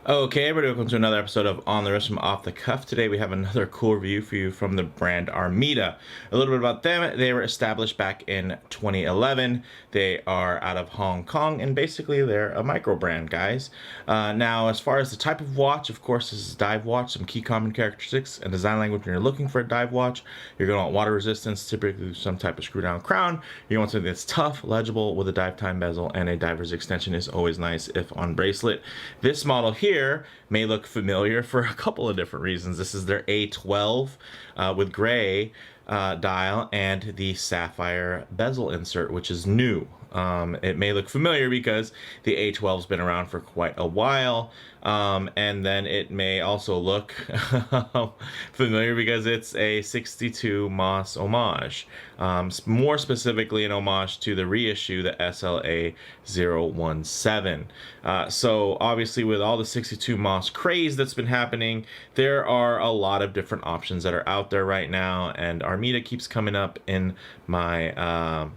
Okay, everybody, welcome to another episode of On the Wrist from Off the Cuff. Today we have another cool review for you from the brand Armida. A little bit about them. They were established back in 2011. They are out of Hong Kong, and basically they're a micro brand, guys. Now, as far as the type of watch, of course, this is a dive watch. Some key common characteristics and design language when you're looking for a dive watch. You're going to want water resistance, typically some type of screw down crown. You want something that's tough, legible, with a dive time bezel, and a diver's extension is always nice if on bracelet. This model here may look familiar for a couple of different reasons. This is their A12 with gray dial and the Sapphire Bezel insert, which is new. It may look familiar because the A12's been around for quite a while, and then it may also look familiar because it's a 62 Moss Homage, more specifically an homage to the reissue, the SLA017. So obviously with all the 62 Moss craze that's been happening, there are a lot of different options that are out there right now, and Armida keeps coming up in my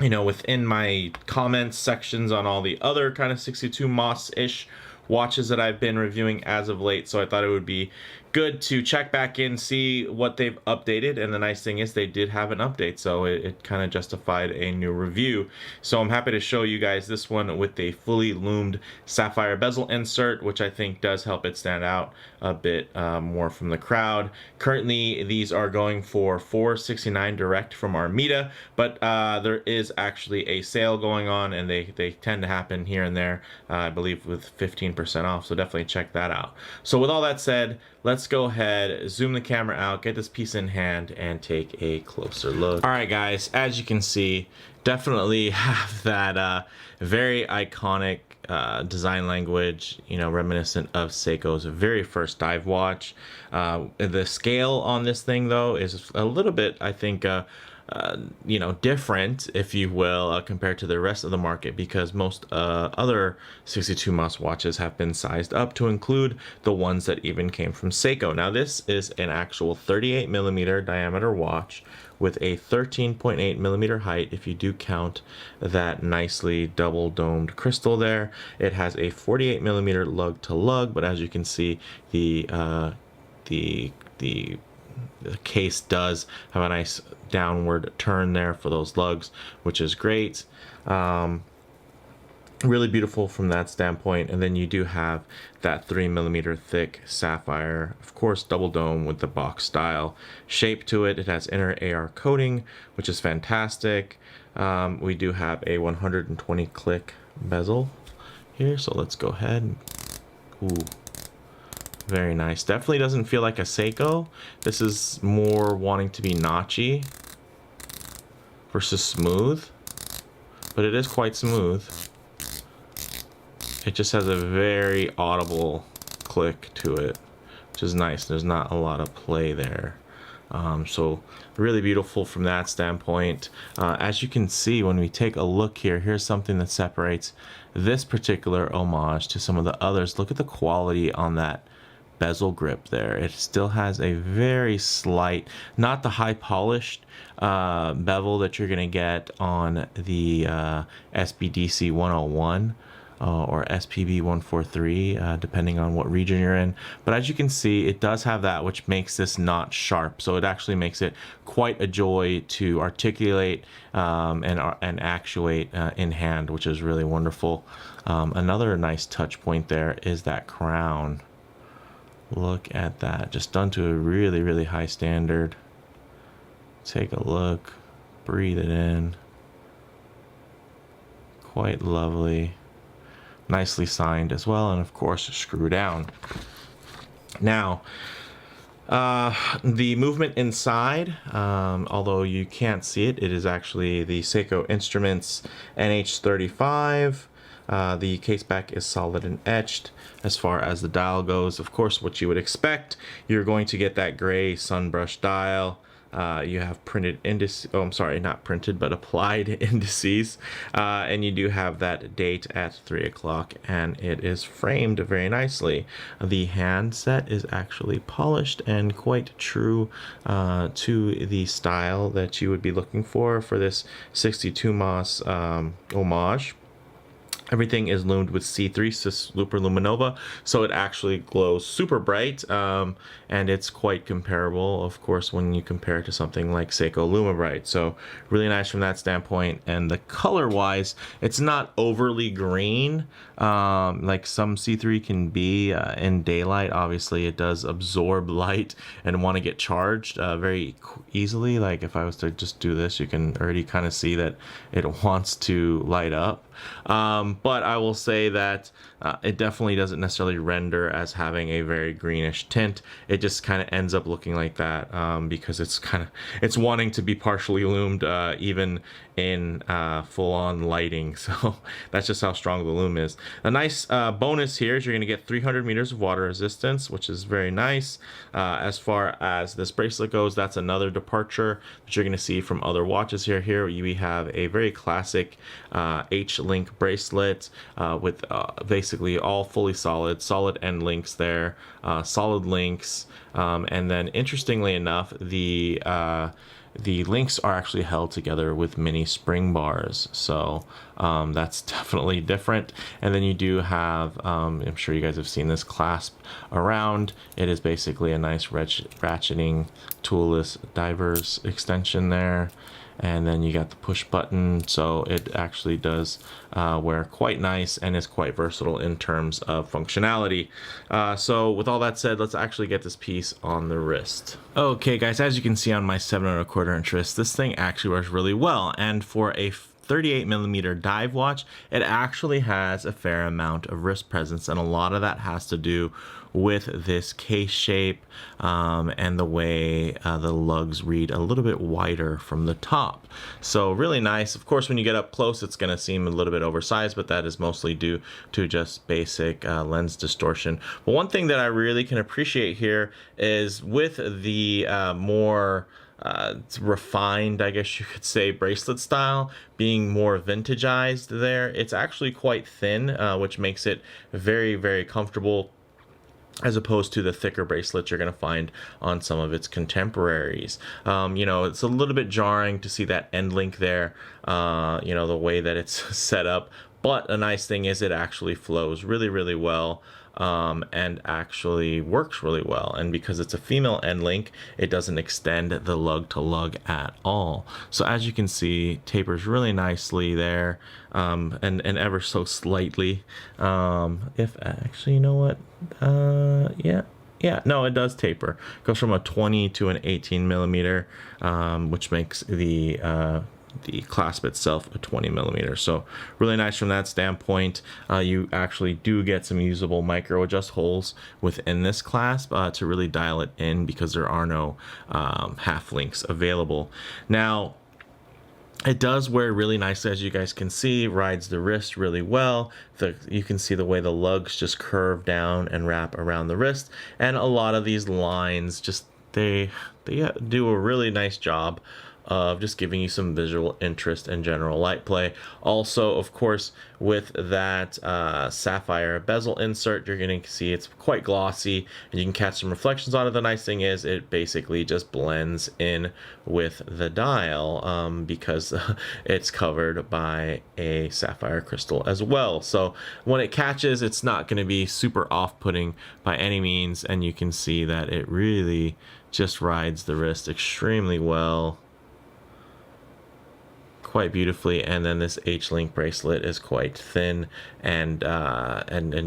within my comments sections on all the other kind of 62 Moss-ish watches that I've been reviewing as of late. So I thought it would be good to check back in, see what they've updated. And the nice thing is they did have an update, so it kind of justified a new review. So I'm happy to show you guys this one with a fully lumed Sapphire Bezel insert, which I think does help it stand out a bit more from the crowd. Currently, these are going for $469 direct from Armida, but there is actually a sale going on, and they tend to happen here and there, I believe with 15% off, so definitely check that out. So with all that said, let's go ahead, zoom the camera out, get this piece in hand, and take a closer look. All right, guys, as you can see, definitely have that very iconic design language, reminiscent of Seiko's very first dive watch. The scale on this thing, though, is a little bit, I think, different, if you will, compared to the rest of the market, because most other 62 Moss watches have been sized up to include the ones that even came from Seiko. Now, this is an actual 38mm diameter watch with a 13.8mm height, if you do count that nicely double domed crystal there. It has a 48mm lug to lug, but as you can see, the case does have a nice downward turn there for those lugs, which is great. Really beautiful from that standpoint. And then you do have that 3mm thick sapphire, of course, double dome with the box style shape to it. It has inner AR coating, which is fantastic. We do have a 120 click bezel here, so let's go ahead. Ooh, very nice. Definitely doesn't feel like a Seiko. This is more wanting to be notchy versus smooth, but it is quite smooth. It just has a very audible click to it, which is nice. There's not a lot of play there. So really beautiful from that standpoint. As you can see, when we take a look here, here's something that separates this particular homage to some of the others. Look at the quality on that bezel grip there. It still has a very slight, not the high polished bevel that you're gonna get on the SBDC 101 or SPB 143, depending on what region you're in. But as you can see, it does have that, which makes this not sharp. So it actually makes it quite a joy to articulate and actuate in hand, which is really wonderful. Another nice touch point there is that crown. Look at that, just done to a really, really high standard. Take a look, breathe it in. Quite lovely. Nicely signed as well, and of course screw down. Now, the movement inside, although you can't see it, it is actually the Seiko Instruments NH35. The case back is solid and etched. As far as the dial goes, of course, what you would expect, you're going to get that gray sunbrush dial. You have printed indices, oh, I'm sorry, not printed, but applied indices. And you do have that date at 3 o'clock, and it is framed very nicely. The handset is actually polished and quite true to the style that you would be looking for this 62 Moss homage. Everything is lumed with C3 Cis Super Luminova, so it actually glows super bright, and it's quite comparable, of course, when you compare it to something like Seiko Lumibright. So really nice from that standpoint. And the color-wise, it's not overly green, like some C3 can be in daylight. Obviously, it does absorb light and want to get charged very easily. Like if I was to just do this, you can already kind of see that it wants to light up. But I will say that it definitely doesn't necessarily render as having a very greenish tint. It just kind of ends up looking like that because it's wanting to be partially lumed even in full-on lighting. So that's just how strong the lume is. A nice bonus here is you're going to get 300 meters of water resistance, which is very nice. As far as this bracelet goes, that's another departure that you're going to see from other watches here. Here we have a very classic H-link bracelet with basically all fully solid end links there, solid links, and then interestingly enough, the links are actually held together with mini spring bars, so that's definitely different. And then you do have, I'm sure you guys have seen this clasp around. It is basically a nice ratcheting toolless divers extension there. And then you got the push button, so it actually does wear quite nice and is quite versatile in terms of functionality. So with all that said, let's actually get this piece on the wrist. Okay guys, as you can see on my 7¼ inch wrist, this thing actually wears really well, and for a 38mm dive watch, it actually has a fair amount of wrist presence, and a lot of that has to do with this case shape and the way the lugs read a little bit wider from the top. So really nice. Of course, when you get up close, it's going to seem a little bit oversized, but that is mostly due to just basic lens distortion. But one thing that I really can appreciate here is with the more it's refined, I guess you could say, bracelet style, being more vintageized there, it's actually quite thin, which makes it very, very comfortable, as opposed to the thicker bracelets you're going to find on some of its contemporaries. You know, it's a little bit jarring to see that end link there, you know, the way that it's set up. But a nice thing is it actually flows really, really well. And actually works really well, and because it's a female end link, it doesn't extend the lug to lug at all. So as you can see, tapers really nicely there, and ever so slightly. If actually, you know what, yeah, no, it does taper. It goes from a 20 to an 18mm, which makes the clasp itself a 20mm. So really nice from that standpoint. You actually do get some usable micro adjust holes within this clasp to really dial it in, because there are no half links available. Now, it does wear really nicely, as you guys can see, rides the wrist really well. You can see the way the lugs just curve down and wrap around the wrist, and a lot of these lines just they do a really nice job of just giving you some visual interest and general light play. Also, of course, with that Sapphire Bezel insert, you're going to see it's quite glossy, and you can catch some reflections on it. The nice thing is it basically just blends in with the dial because it's covered by a sapphire crystal as well. So when it catches, it's not going to be super off-putting by any means, and you can see that it really just rides the wrist extremely well, quite beautifully. And then this H-link bracelet is quite thin and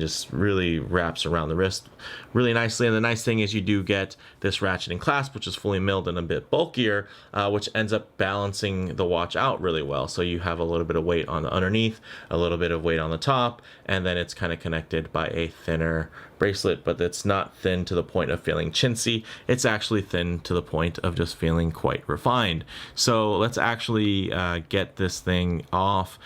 just really wraps around the wrist really nicely. And the nice thing is you do get this ratcheting clasp, which is fully milled and a bit bulkier, which ends up balancing the watch out really well. So you have a little bit of weight on the underneath, a little bit of weight on the top, and then it's kind of connected by a thinner bracelet, but it's not thin to the point of feeling chintzy. It's actually thin to the point of just feeling quite refined. So let's actually get this thing off,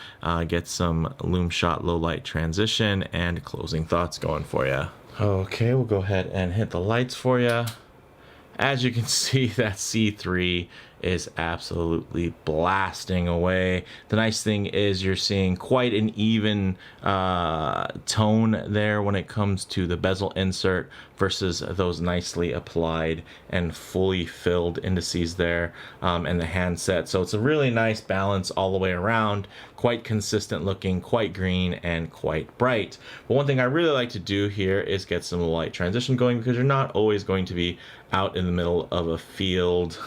get some lume shot low light transition and closing thoughts going for you. Okay, we'll go ahead and hit the lights for you. As you can see, that C3 is absolutely blasting away. The nice thing is you're seeing quite an even tone there when it comes to the bezel insert versus those nicely applied and fully filled indices there, and the handset. So it's a really nice balance all the way around, quite consistent looking, quite green, and quite bright. But one thing I really like to do here is get some light transition going, because you're not always going to be out in the middle of a field,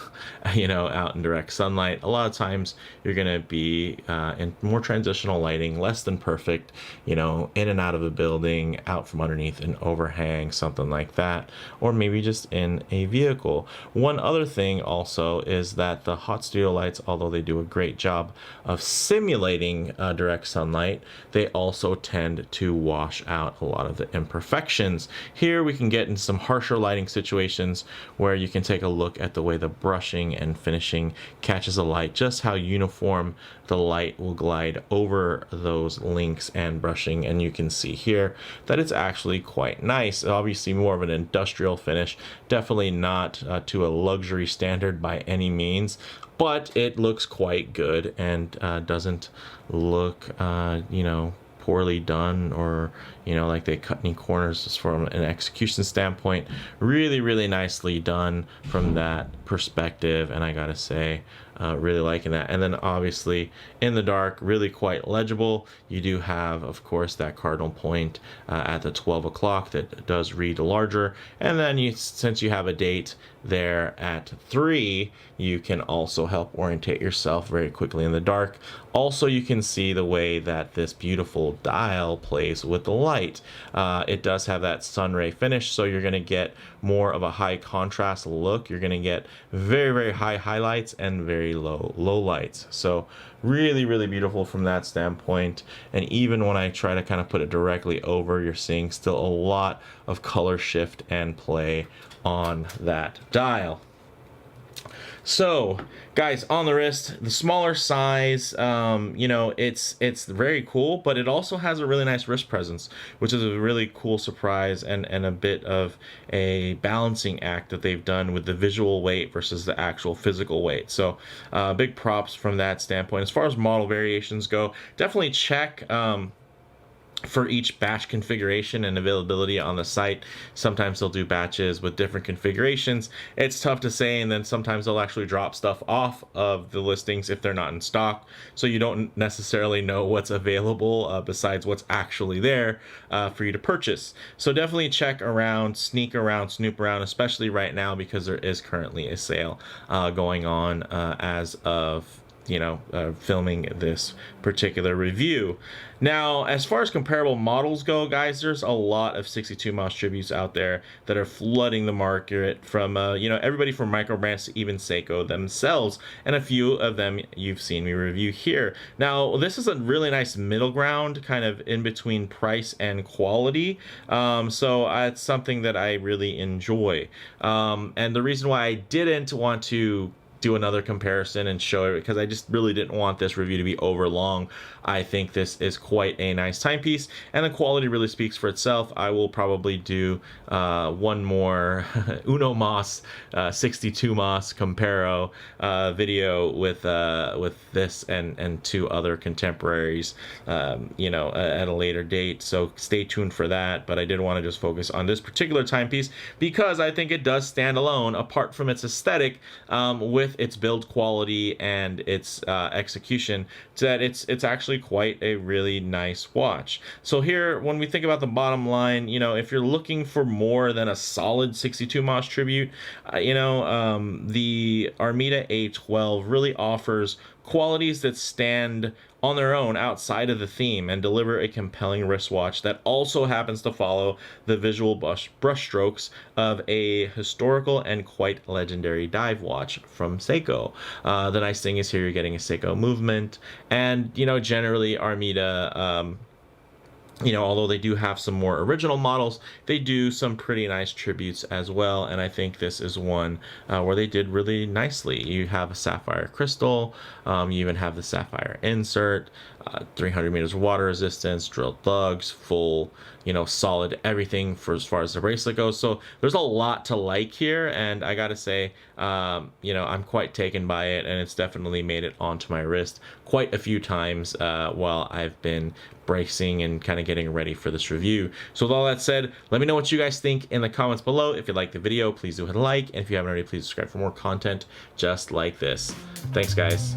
you know, out in direct sunlight. A lot of times you're going to be in more transitional lighting, less than perfect, you know, in and out of a building, out from underneath an overhang, something like that, or maybe just in a vehicle. One other thing also is that the hot studio lights, although they do a great job of simulating direct sunlight, they also tend to wash out a lot of the imperfections. Here we can get in some harsher lighting situations where you can take a look at the way the brushing and finishing catches the light, just how uniform the light will glide over those links and brushing, and you can see here that it's actually quite nice. Obviously more of an industrial finish, definitely not to a luxury standard by any means, but it looks quite good and doesn't look you know, poorly done, or you know, like they cut any corners from an execution standpoint. Really nicely done from that perspective, and I gotta say, really liking that. And then obviously in the dark, really quite legible. You do have, of course, that cardinal point at the 12 o'clock that does read larger, and then you, since you have a date there at 3, you can also help orientate yourself very quickly in the dark. Also, you can see the way that this beautiful dial plays with the light. It does have that sun ray finish, so you're going to get more of a high contrast look. You're going to get very high highlights and very low lights. So really beautiful from that standpoint. And even when I try to kind of put it directly over, you're seeing still a lot of color shift and play on that dial. So guys, on the wrist, the smaller size, you know, it's very cool, but it also has a really nice wrist presence, which is a really cool surprise, and a bit of a balancing act that they've done with the visual weight versus the actual physical weight. So big props from that standpoint. As far as model variations go, definitely check for each batch configuration and availability on the site. Sometimes they'll do batches with different configurations. It's tough to say, and then sometimes they'll actually drop stuff off of the listings if they're not in stock, so you don't necessarily know what's available besides what's actually there for you to purchase. So definitely check around, sneak around, snoop around, especially right now, because there is currently a sale going on as of, you know, filming this particular review. Now, as far as comparable models go, guys, there's a lot of 62 mouse tributes out there that are flooding the market, from you know, everybody from micro brands to even Seiko themselves, and a few of them you've seen me review here. Now, this is a really nice middle ground, kind of in between price and quality, so it's something that I really enjoy, and the reason why I didn't want to do another comparison and show it, because I just really didn't want this review to be over long. I think this is quite a nice timepiece, and the quality really speaks for itself. I will probably do one more Uno Mas 62 Mas Comparo video with this and 2 other contemporaries, you know, at a later date, so stay tuned for that. But I did want to just focus on this particular timepiece because I think it does stand alone, apart from its aesthetic, with its build quality and its execution, that it's actually quite a really nice watch. So here, when we think about the bottom line, you know, if you're looking for more than a solid 62 Mas tribute, you know, the Armida A12 really offers qualities that stand on their own outside of the theme and deliver a compelling wristwatch that also happens to follow the visual brushstrokes of a historical and quite legendary dive watch from Seiko. The nice thing is here you're getting a Seiko movement, and you know, generally Armida, you know, although they do have some more original models, they do some pretty nice tributes as well, and I think this is one where they did really nicely. You have a sapphire crystal, you even have the sapphire insert, 300 meters of water resistance, drilled lugs, full, you know, solid everything for as far as the bracelet goes. So there's a lot to like here, and I gotta say, you know, I'm quite taken by it, and it's definitely made it onto my wrist quite a few times while I've been bracing and kind of getting ready for this review. So with all that said, let me know what you guys think in the comments below. If you like the video, please do hit a like, and if you haven't already, please subscribe for more content just like this. Thanks, guys.